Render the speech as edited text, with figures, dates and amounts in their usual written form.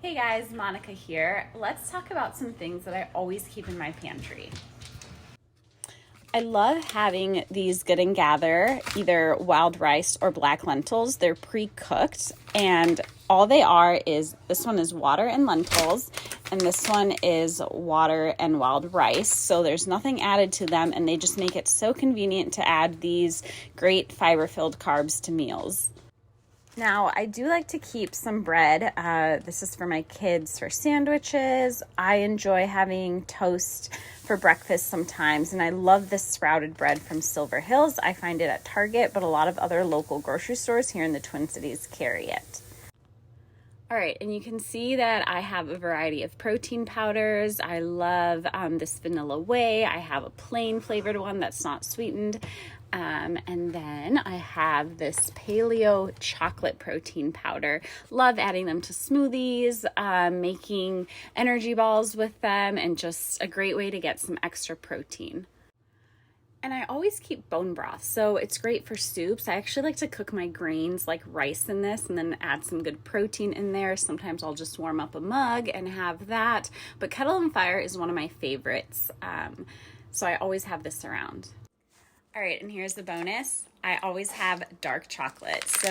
Hey guys, Monica here. Let's talk about some things that I always keep in my pantry. I love having these Good and Gather, either wild rice or black lentils. They're pre-cooked, and all they are is, this one is water and lentils, and this one is water and wild rice. So there's nothing added to them, and they just make it so convenient to add these great fiber-filled carbs to meals. Now, I do like to keep some bread. This is for my kids for sandwiches. I enjoy having toast for breakfast sometimes, and I love this sprouted bread from Silver Hills. I find it at Target, but a lot of other local grocery stores here in the Twin Cities carry it. All right, and you can see that I have a variety of protein powders. I love this vanilla whey. I have a plain flavored one that's not sweetened. And then I have this paleo chocolate protein powder. Love adding them to smoothies, making energy balls with them, and just a great way to get some extra protein. And I always keep bone broth, so it's great for soups. I actually like to cook my grains like rice in this and then add some good protein in there. Sometimes I'll just warm up a mug and have that. But Kettle and Fire is one of my favorites, so I always have this around. All right, and here's the bonus. I always have dark chocolate. So